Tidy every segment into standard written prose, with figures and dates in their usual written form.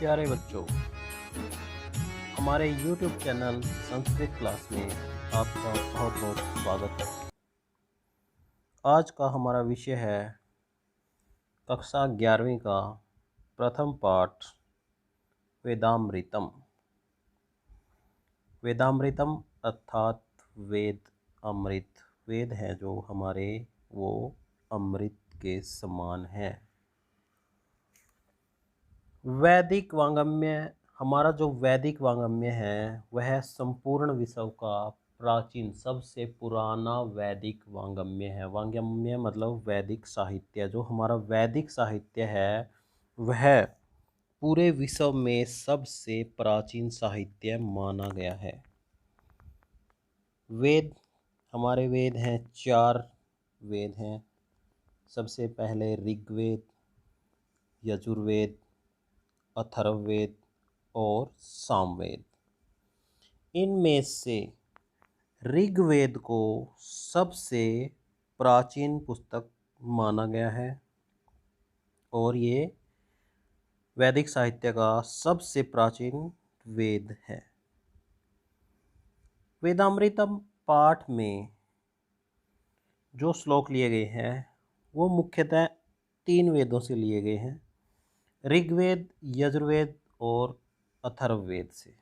प्यारे बच्चों, हमारे YouTube चैनल संस्कृत क्लास में आपका बहुत बहुत स्वागत है। आज का हमारा विषय है कक्षा 11वीं का प्रथम पाठ वेदामृतम। वेदामृतम अर्थात वेद अमृत। वेद है जो हमारे वो अमृत के समान है। वैदिक वांगम्य, हमारा जो वैदिक वांगम्य है वह संपूर्ण विश्व का प्राचीन सबसे पुराना वैदिक वांगम्य है। वांगम्य मतलब वैदिक साहित्य। जो हमारा वैदिक साहित्य है वह पूरे विश्व में सबसे प्राचीन साहित्य माना गया है। वेद, हमारे वेद हैं 4 वेद हैं। सबसे पहले ऋग्वेद, यजुर्वेद, अथर्ववेद और सामवेद। इनमें से ऋग्वेद को सबसे प्राचीन पुस्तक माना गया है और ये वैदिक साहित्य का सबसे प्राचीन वेद है। वेदामृतम पाठ में जो श्लोक लिए गए हैं वो मुख्यतः 3 वेदों से लिए गए हैं, ऋग्वेद, यजुर्वेद और अथर्ववेद से।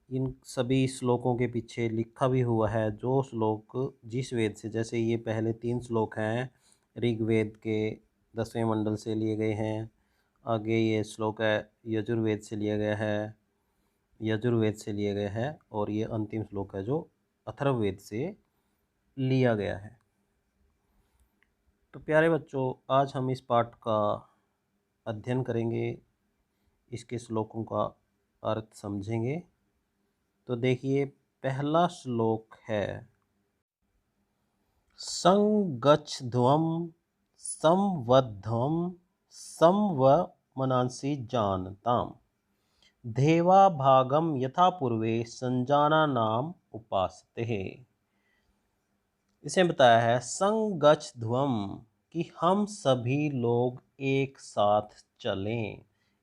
इन सभी श्लोकों के पीछे लिखा भी हुआ है जो श्लोक जिस वेद से, जैसे ये पहले 3 श्लोक हैं ऋग्वेद के 10वें मंडल से लिए गए हैं। आगे ये श्लोक है यजुर्वेद से लिया गया है, यजुर्वेद से लिया गया है और ये अंतिम श्लोक है जो अथर्ववेद से लिया गया है। तो प्यारे बच्चों, आज हम इस पाठ का अध्ययन करेंगे, इसके श्लोकों का अर्थ समझेंगे। तो देखिए, पहला श्लोक है संगच्छध्वं संवध्वं संवमनांसि जानताम् देवा भागम यथा पूर्वे संजाना नाम उपासते। इसे बताया है संगच्छध्वं कि हम सभी लोग एक साथ चलें।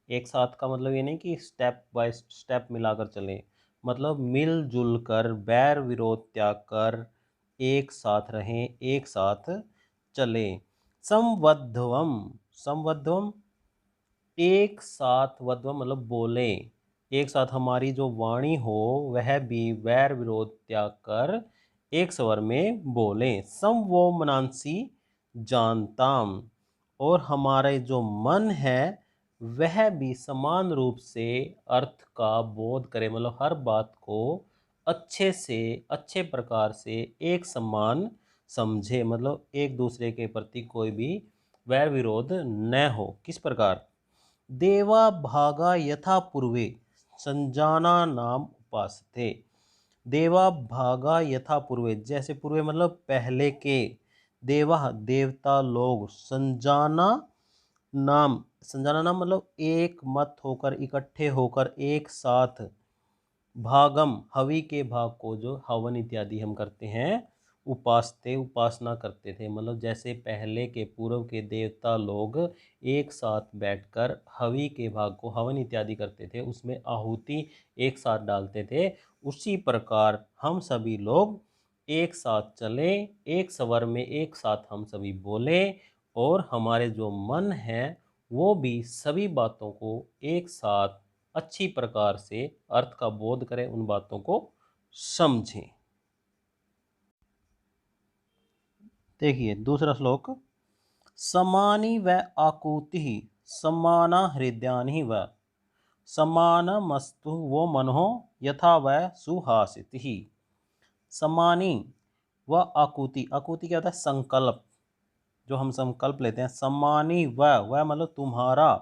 एक साथ का मतलब ये नहीं कि स्टेप बाय स्टेप मिलाकर चलें, मतलब मिलजुल कर बैर विरोध त्याग कर एक साथ रहें, एक साथ चलें। संवध्वम, संवध्वम एक साथ, वध्वम मतलब बोले, एक साथ हमारी जो वाणी हो वह भी वैर विरोध त्याग कर एक स्वर में बोले। संवमनांसि जानताम, और हमारे जो मन है वह भी समान रूप से अर्थ का बोध करे, मतलब हर बात को अच्छे से अच्छे प्रकार से एक समान समझे, मतलब एक दूसरे के प्रति कोई भी वैर विरोध न हो। किस प्रकार? देवा भागा यथा पूर्वे संजाना नाम उपासते। देवा भागा यथा पूर्वे, जैसे पूर्वे मतलब पहले के, देवा देवता लोग, संजाना नाम, संजाना नाम मतलब एक मत होकर, इकट्ठे होकर एक साथ, भागम हवि के भाग को जो हवन इत्यादि हम करते हैं, उपासते उपासना करते थे, मतलब जैसे पहले के पूर्व के देवता लोग एक साथ बैठकर हवि के भाग को हवन इत्यादि करते थे, उसमें आहुति एक साथ डालते थे, उसी प्रकार हम सभी लोग एक साथ चलें, एक स्वर में एक साथ हम सभी बोलें और हमारे जो मन है वो भी सभी बातों को एक साथ अच्छी प्रकार से अर्थ का बोध करें, उन बातों को समझें। देखिए दूसरा श्लोक, समानी व आकुति समाना हृदयानि व समानमस्तु वो मनो यथा व सुहासिति। समानी व आकुति, आकुति क्या होता है? संकल्प, जो हम संकल्प लेते हैं। सम्मानी वह मतलब तुम्हारा,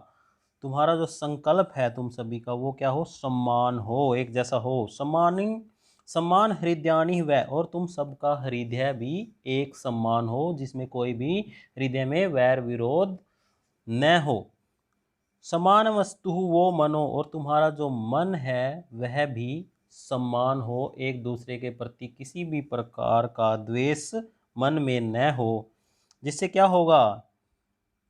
तुम्हारा जो संकल्प है तुम सभी का वो क्या हो? सम्मान हो, एक जैसा हो। सम्मानी, सम्मान हृदयानि वह, और तुम सबका हृदय भी एक सम्मान हो, जिसमें कोई भी हृदय में वैर विरोध न हो। समान वस्तु वो मनो, और तुम्हारा जो मन है वह भी सम्मान हो, एक दूसरे के प्रति किसी भी प्रकार का द्वेष मन में न हो। जिससे क्या होगा?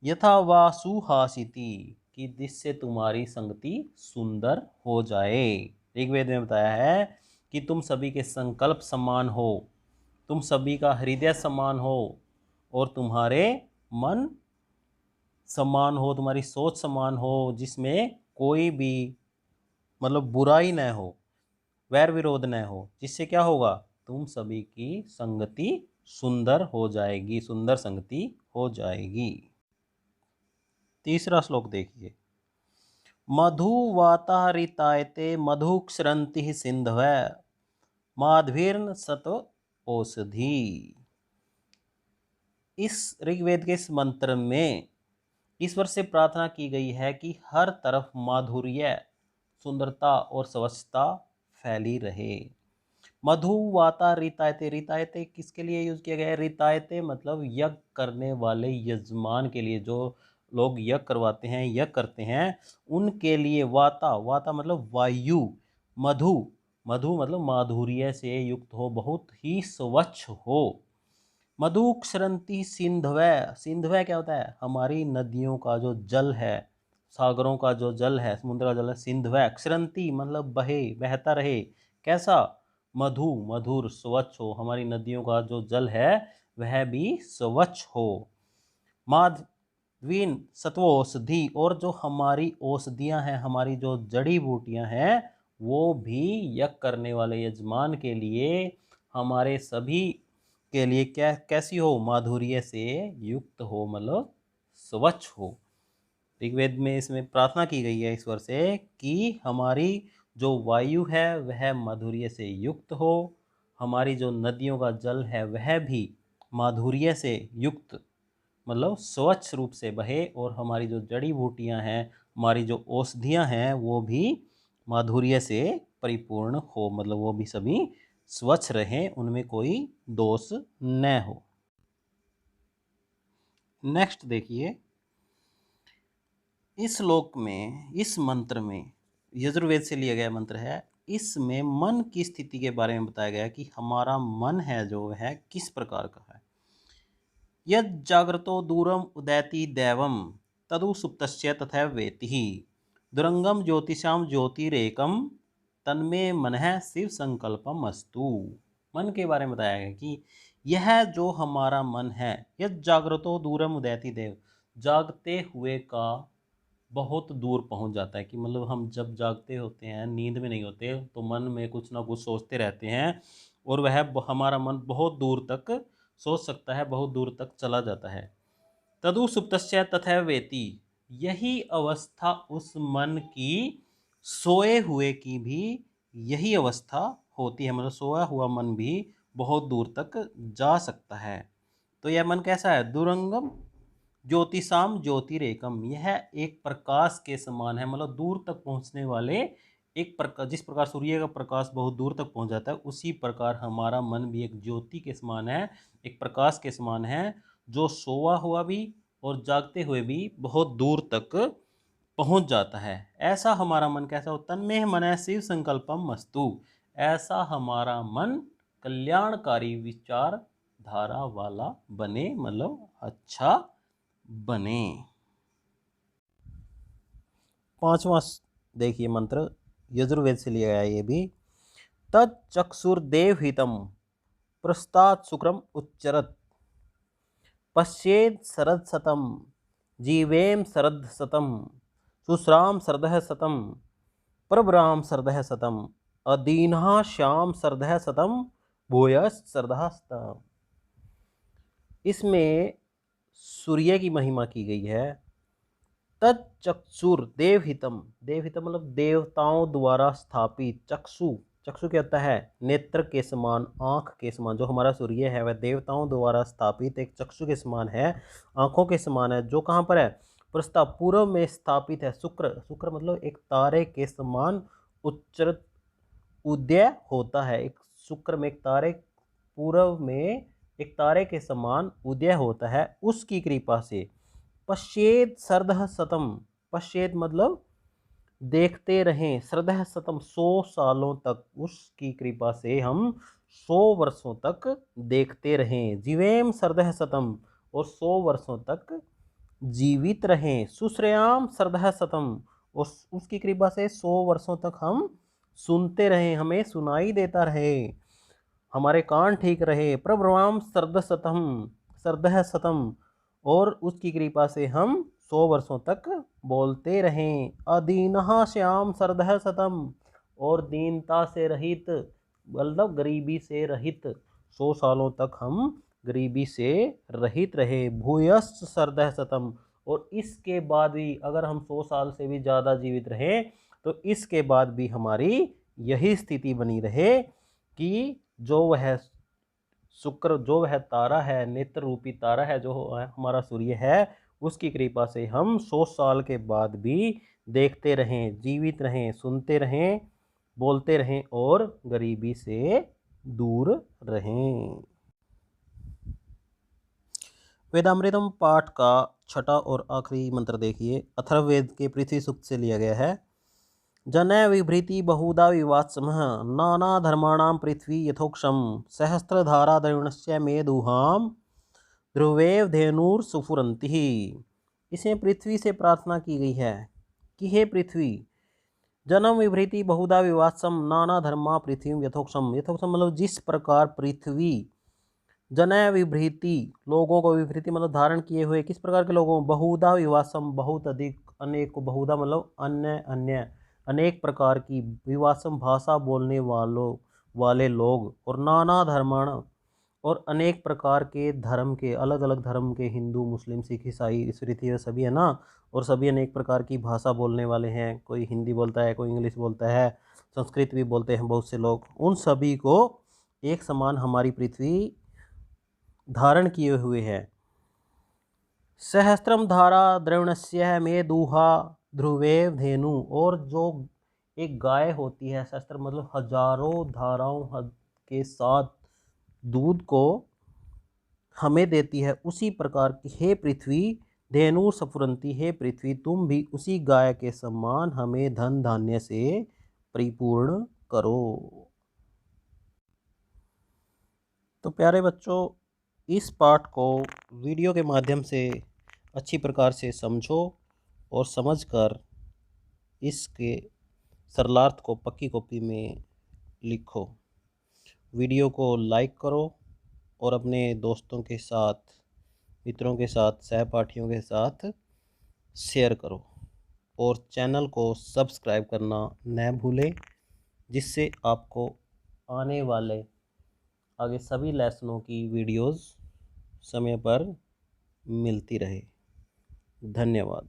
यथा वा सुहासिति, कि जिससे तुम्हारी संगति सुंदर हो जाए। ऋग्वेद में बताया है कि तुम सभी के संकल्प समान हो, तुम सभी का हृदय समान हो, और तुम्हारे मन समान हो, तुम्हारी सोच समान हो, जिसमें कोई भी मतलब बुराई न हो, वैर विरोध न हो, जिससे क्या होगा, तुम सभी की संगति सुंदर हो जाएगी, सुंदर संगति हो जाएगी। तीसरा श्लोक देखिए। मधुवातारितायते मधुक्षरंति सिंधव माध्वीर्न सत औषधि। इस ऋग्वेद के इस मंत्र में ईश्वर से प्रार्थना की गई है कि हर तरफ माधुर्य, सुंदरता और स्वच्छता फैली रहे। मधु वाता रितायते, रितायते किसके लिए यूज किया गया है? रितायते मतलब यज्ञ करने वाले यजमान के लिए, जो लोग यज्ञ करवाते हैं, यज्ञ करते हैं, उनके लिए। वाता, वाता मतलब वायु। मधु, मधु मतलब माधुर्य से युक्त हो, बहुत ही स्वच्छ हो। मधुक्षरंती सिंधवै, सिंधवै क्या होता है? हमारी नदियों का जो जल है, सागरों का जो जल है, समुद्र का जल है। सिंधवै, क्षरंती मतलब बहे, बहता रहे। कैसा? मधु, मधुर, स्वच्छ हो। हमारी नदियों का जो जल है वह भी स्वच्छ हो। माधवीन सत्व औषधि, और जो हमारी औषधियां हैं, हमारी जो जड़ी बूटियां हैं, वो भी यज्ञ करने वाले यजमान के लिए, हमारे सभी के लिए क्या, कैसी हो? माधुर्य से युक्त हो, मतलब स्वच्छ हो। ऋग्वेद में इसमें प्रार्थना की गई है ईश्वर से कि हमारी जो वायु है वह माधुर्य से युक्त हो, हमारी जो नदियों का जल है वह भी माधुर्य से युक्त, मतलब स्वच्छ रूप से बहे, और हमारी जो जड़ी बूटियां हैं, हमारी जो औषधियां हैं, वो भी माधुर्य से परिपूर्ण हो, मतलब वो भी सभी स्वच्छ रहें, उनमें कोई दोष न हो। नेक्स्ट देखिए, इस श्लोक में, इस मंत्र में, यजुर्वेद से लिया गया मंत्र है, इसमें मन की स्थिति के बारे में बताया गया कि हमारा मन है जो है किस प्रकार का है। यद जागृतो दूरम उदैति दैवम तदु सुप्तस्य तथैव वेति दुरंगम ज्योतिषाम ज्योतिरेकम तन्मे मनः शिव संकल्पम अस्तु। मन के बारे में बताया गया कि यह जो हमारा मन है, यद जागृतो दूरम उदैति देव, जागते हुए का बहुत दूर पहुंच जाता है, कि मतलब हम जब जागते होते हैं, नींद में नहीं होते, तो मन में कुछ ना कुछ सोचते रहते हैं, और वह हमारा मन बहुत दूर तक सोच सकता है, बहुत दूर तक चला जाता है। तदु सुप्तस्य तथैव वेति, यही अवस्था उस मन की, सोए हुए की भी यही अवस्था होती है, मतलब सोया हुआ मन भी बहुत दूर तक जा सकता है। तो यह मन कैसा है? दुरंगम ज्योतिषाम ज्योतिरेकम, यह एक प्रकाश के समान है, मतलब दूर तक पहुंचने वाले एक प्रकाश। जिस प्रकार सूर्य का प्रकाश बहुत दूर तक पहुंच जाता है, उसी प्रकार हमारा मन भी एक ज्योति के समान है, एक प्रकाश के समान है, जो सोवा हुआ भी और जागते हुए भी बहुत दूर तक पहुंच जाता है। ऐसा हमारा मन कैसा हो? तन्मेह मनः शिव संकल्पम मस्तु, ऐसा हमारा मन कल्याणकारी विचार धारा वाला बने, मतलब अच्छा बने। पांचवा देखिए मंत्र, यजुर्वेद से लिया गया ये भी। तच्चक्षुर्देवहितम प्रस्तात् शुक्रम उच्चरत् पश्येद शरद शतम जीवेम शरद शतम शुश्राम शरदः शतम प्रभराम शरदः शतम अदीन्हा श्याम शरदः शतम भूयश्च शरदः शतम। इसमें सूर्य की महिमा की गई है। तच्चक्षुर देवहितम, देवहितम मतलब देवताओं द्वारा स्थापित। चक्षु, चक्षु क्या होता है? नेत्र के समान, आंख के समान। जो हमारा सूर्य है वह देवताओं द्वारा स्थापित एक चक्षु के समान है, आंखों के समान है, जो कहाँ पर है? प्रस्ताव, पूर्व में स्थापित है। शुक्र, शुक्र मतलब एक तारे के समान उच्चर उदय होता है। एक शुक्र में एक तारे, पूर्व में एक तारे के समान उदय होता है, उसकी कृपा से। पश्येद शरदः शतम, पश्येद मतलब देखते रहें, शरदः शतम 100 सालों तक, उसकी कृपा से हम 100 वर्षों तक देखते रहें। जीवेम शरदः शतम, और 100 वर्षों तक जीवित रहें। सुश्रेयाम सरदह शतम, उसकी कृपा से 100 वर्षों तक हम सुनते रहें, हमें सुनाई देता रहे, हमारे कान ठीक रहे। प्रभ्रवाम सरदह शतम, और उसकी कृपा से हम 100 वर्षों तक बोलते रहें। अदीनः श्याम सरदह शतम, और दीनता से रहित, मतलब गरीबी से रहित, 100 सालों तक हम गरीबी से रहित रहे। भूयश्च सरदह शतम, और इसके बाद भी अगर हम 100 साल से भी ज़्यादा जीवित रहें तो इसके बाद भी हमारी यही स्थिति बनी रहे कि जो वह शुक्र, जो वह तारा है, नेत्र रूपी तारा है, जो हमारा सूर्य है, उसकी कृपा से हम 100 साल के बाद भी देखते रहें, जीवित रहें, सुनते रहें, बोलते रहें और गरीबी से दूर रहें। वेदामृतम पाठ का छठा और आखिरी मंत्र देखिए, अथर्ववेद के पृथ्वी सूक्त से लिया गया है। जनै विभृति बहुधा विवात्समः, नाना धर्माणां पृथ्वी यथोक्षम, सहस्त्रधारा द्रविणस्य मेदुहाम, ध्रुवेव धेनुर सुफुरंति। इसमें पृथ्वी से प्रार्थना की गई है कि हे पृथ्वी, जन्म विभृति बहुधा विवात्सम, नाना धर्मा पृथ्वी यथोक्षम। यथोक्षम मतलब जिस प्रकार पृथ्वी जनय विभृति, लोगों को, विभृति मतलब धारण किए हुए, किस प्रकार के लोगों, बहुधा विवासम बहुत अधिक, अनेक को, बहुधा मतलब अन्य अन्य, अनेक प्रकार की, विवासम भाषा बोलने वाले लोग, और नाना धर्माण, और अनेक प्रकार के धर्म के, अलग अलग धर्म के, हिंदू मुस्लिम सिख ईसाई इस पृथ्वी में सभी है ना, और सभी अनेक प्रकार की भाषा बोलने वाले हैं, कोई हिंदी बोलता है, कोई इंग्लिश बोलता है, संस्कृत भी बोलते हैं बहुत से लोग, उन सभी को एक समान हमारी पृथ्वी धारण किए हुए है। सहस्त्रम धारा द्रविणस्य में दूहा ध्रुवेव धेनु, और जो एक गाय होती है, सहस्त्र मतलब हजारों धाराओं के साथ दूध को हमें देती है, उसी प्रकार की हे पृथ्वी, धेनु सफुरंती, हे पृथ्वी तुम भी उसी गाय के समान हमें धन धान्य से परिपूर्ण करो। तो प्यारे बच्चों, इस पाठ को वीडियो के माध्यम से अच्छी प्रकार से समझो और समझकर इसके सरलार्थ को पक्की कॉपी में लिखो। वीडियो को लाइक करो और अपने दोस्तों के साथ, मित्रों के साथ, सहपाठियों के साथ शेयर करो, और चैनल को सब्सक्राइब करना न भूलें, जिससे आपको आने वाले आगे सभी लेसनों की वीडियोस समय पर मिलती रहे। धन्यवाद।